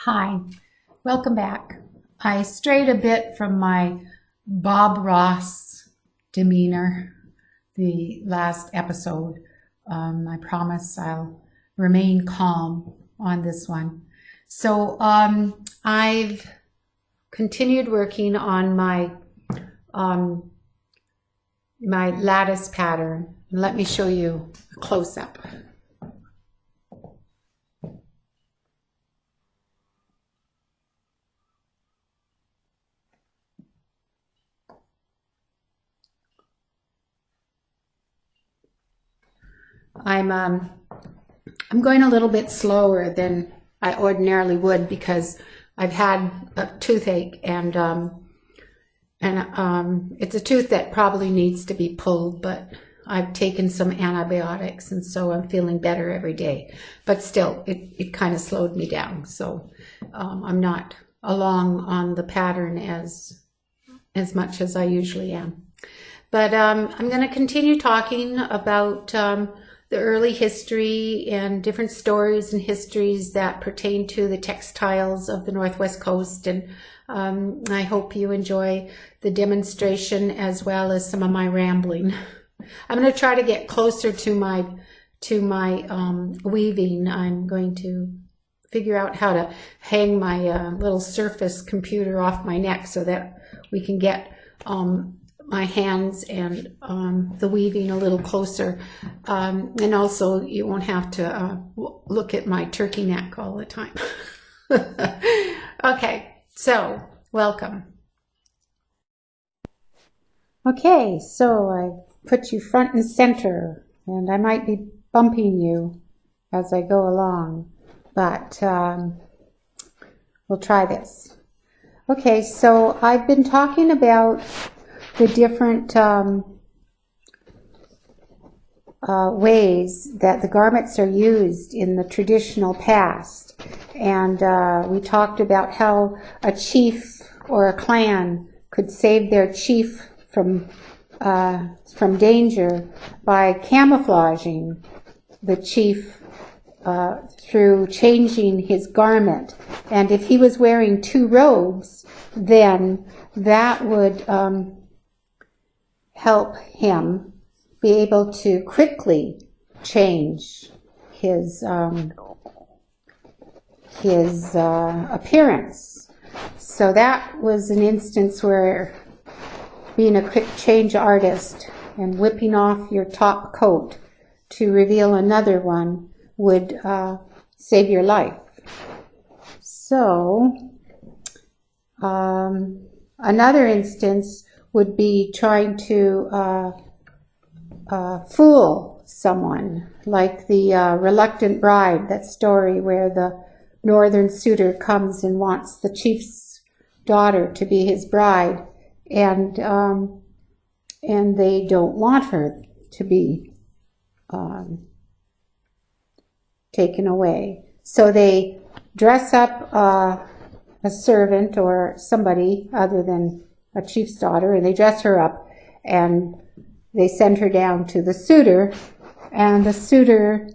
Hi, welcome back. I strayed a bit from my Bob Ross demeanor the last episode. I promise I'll remain calm on this one. So I've continued working on my my lattice pattern. Let me show you a close-up. I'm going a little bit slower than I ordinarily would because I've had a toothache and it's a tooth that probably needs to be pulled, but I've taken some antibiotics and so I'm feeling better every day. But still, it kind of slowed me down. So I'm not along on the pattern as much as I usually am. But I'm going to continue talking about the early history and different stories and histories that pertain to the textiles of the Northwest Coast. And I hope you enjoy the demonstration as well as some of my rambling. I'm going to try to get closer to my weaving. I'm going to figure out how to hang my little Surface computer off my neck so that we can get my hands and the weaving a little closer, and also you won't have to look at my turkey neck all the time. Okay, so welcome. Okay, so I put you front and center, and I might be bumping you as I go along, but we'll try this. Okay, so I've been talking about the different ways that the garments are used in the traditional past. And we talked about how a chief or a clan could save their chief from danger by camouflaging the chief through changing his garment. And if he was wearing two robes, then that would help him be able to quickly change his appearance. So that was an instance where being a quick change artist and whipping off your top coat to reveal another one would save your life. So another instance would be trying to fool someone, like the reluctant bride, that story where the northern suitor comes and wants the chief's daughter to be his bride, and they don't want her to be taken away. So they dress up a servant or somebody other than a chief's daughter, and they dress her up and they send her down to the suitor, and the suitor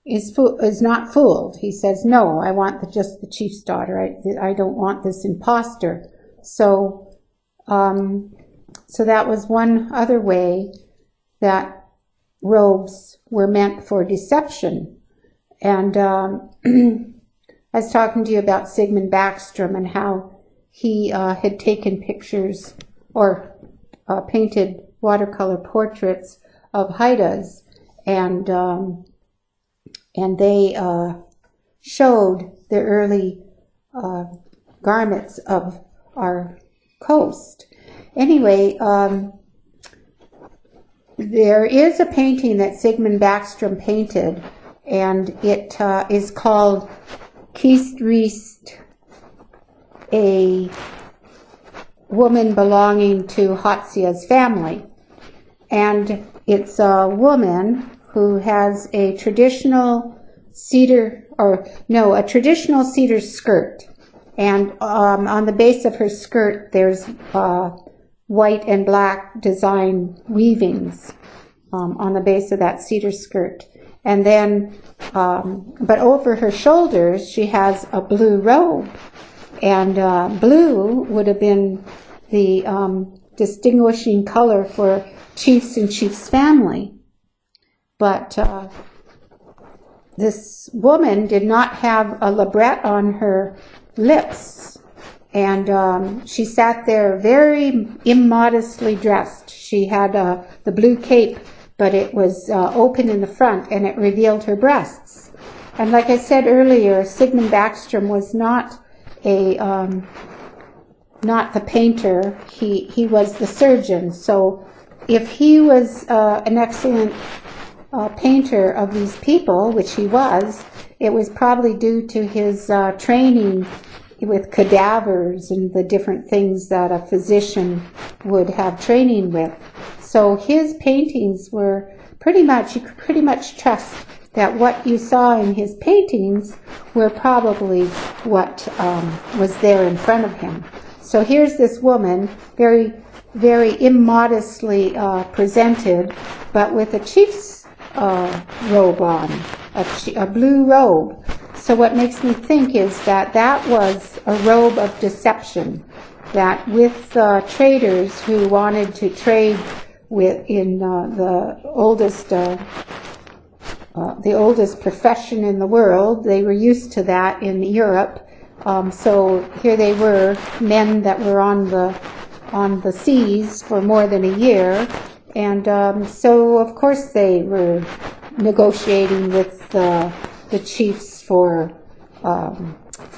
is not fooled. He says, no, I want just the chief's daughter. I don't want this imposter. So that was one other way that robes were meant for deception. And I was talking to you about Sigmund Backstrom and how he had taken pictures or painted watercolor portraits of Haidas, and they showed the early garments of our coast. Anyway, there is a painting that Sigmund Backstrom painted, and it is called Kist Riest, a woman belonging to Hatsia's family. And it's a woman who has a traditional cedar skirt. And on the base of her skirt, there's white and black design weavings on the base of that cedar skirt. And then but over her shoulders she has a blue robe, and blue would have been the distinguishing color for chiefs and chiefs' family. But this woman did not have a labret on her lips, and she sat there very immodestly dressed. She had the blue cape, but it was open in the front, and it revealed her breasts. And like I said earlier, Sigmund Backstrom was not not the painter. He was the surgeon. So if he was an excellent painter of these people, which he was, it was probably due to his training with cadavers and the different things that a physician would have training with. So his paintings were pretty much, you could pretty much trust that what you saw in his paintings were probably what was there in front of him. So here's this woman, very, very immodestly presented, but with a chief's robe on, a blue robe. So what makes me think is that that was a robe of deception, that with traders who wanted to trade in the oldest profession in the world, they were used to that in Europe. So here they were, men that were on the seas for more than a year, and so of course they were negotiating with the chiefs for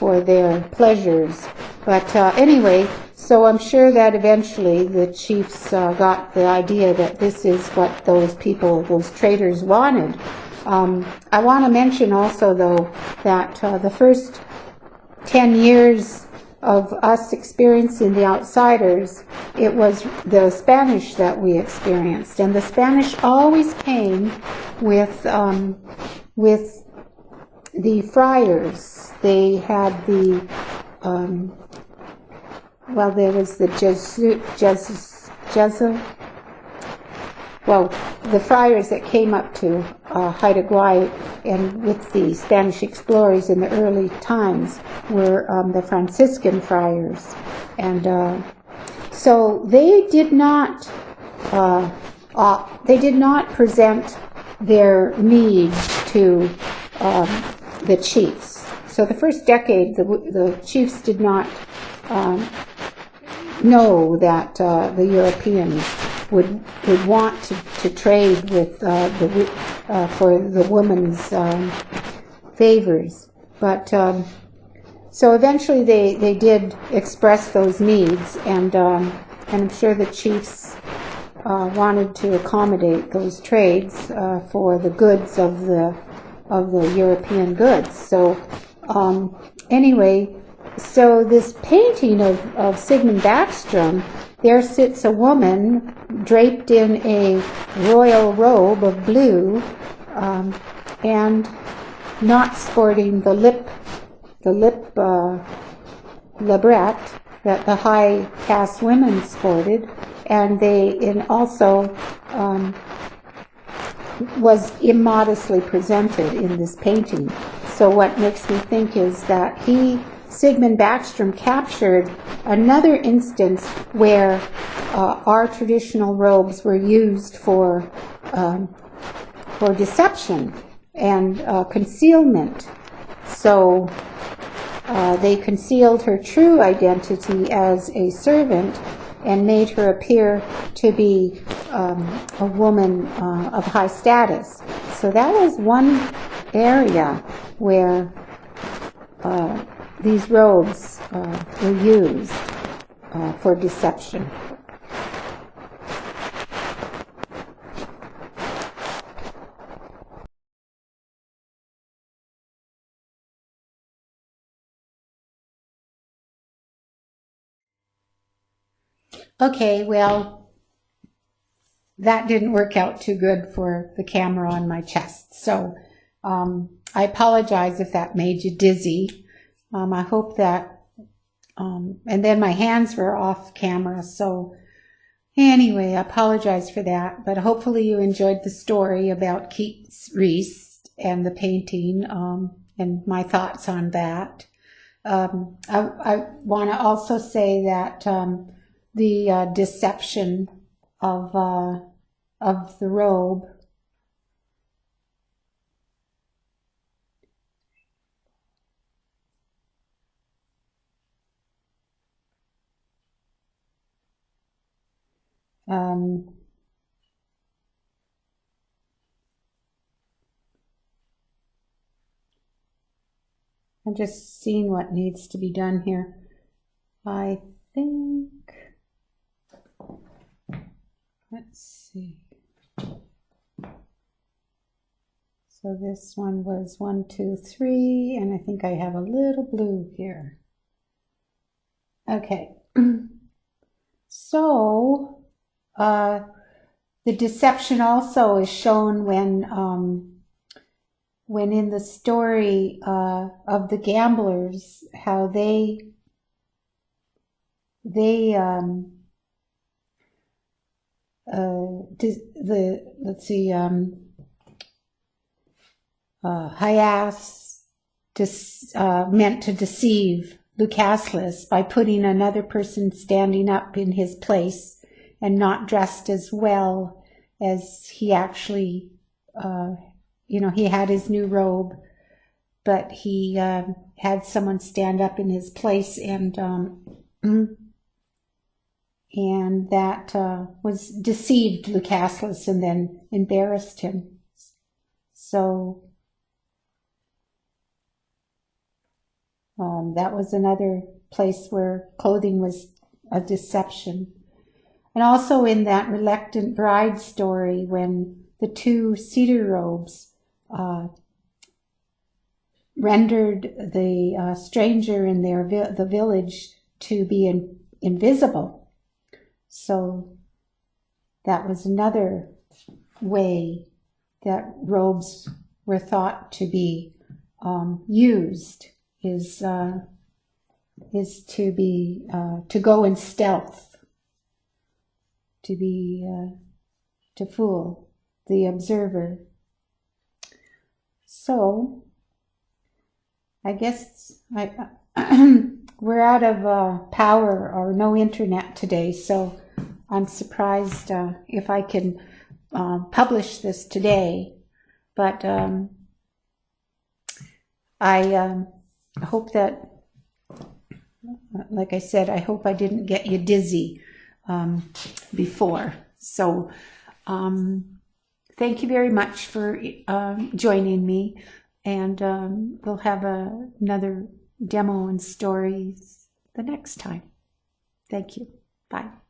their pleasures. But anyway, so I'm sure that eventually the chiefs got the idea that this is what those people, those traders, wanted. I want to mention also, though, that the first 10 years of us experiencing the outsiders, it was the Spanish that we experienced. And the Spanish always came with the friars. They had the, well, there was the the friars that came up to Haida Gwaii, and with the Spanish explorers in the early times were the Franciscan friars. And so they did not present their needs to the chiefs. So the first decade, the chiefs did not know that the Europeans would want to trade with for the woman's favors. But so eventually they did express those needs, and I'm sure the chiefs wanted to accommodate those trades for the goods of the European goods. So anyway, so this painting of Sigmund Backstrom, there sits a woman draped in a royal robe of blue, and not sporting the lip labret that the high caste women sported, and also was immodestly presented in this painting. So what makes me think is that Sigmund Backstrom captured another instance where our traditional robes were used for deception and concealment. So they concealed her true identity as a servant and made her appear to be a woman of high status. So that was one area where these robes were used for deception. Okay, well, that didn't work out too good for the camera on my chest. So I apologize if that made you dizzy. I hope that, and then my hands were off camera, so anyway, I apologize for that, but hopefully you enjoyed the story about Keats Reese, and the painting, and my thoughts on that. I want to also say that the deception of the robe I'm just seeing what needs to be done here. I think, let's see. So this one was 1, 2, 3, and I think I have a little blue here. Okay. So the deception also is shown when in the story of the gamblers, how Hyas meant to deceive Lucaslus by putting another person standing up in his place and not dressed as well as he actually, he had his new robe, but he had someone stand up in his place, and that was deceived Lucaslus and then embarrassed him. So that was another place where clothing was a deception. And also in that reluctant bride story, when the 2 cedar robes rendered the stranger in the village to be invisible. So that was another way that robes were thought to be used, is to be to go in stealth, to fool the observer. So I guess we're out of power or no internet today, so I'm surprised if I can publish this today. But I hope that, like I said, I hope I didn't get you dizzy before. So thank you very much for joining me, and we'll have another demo and stories the next time. Thank you. Bye.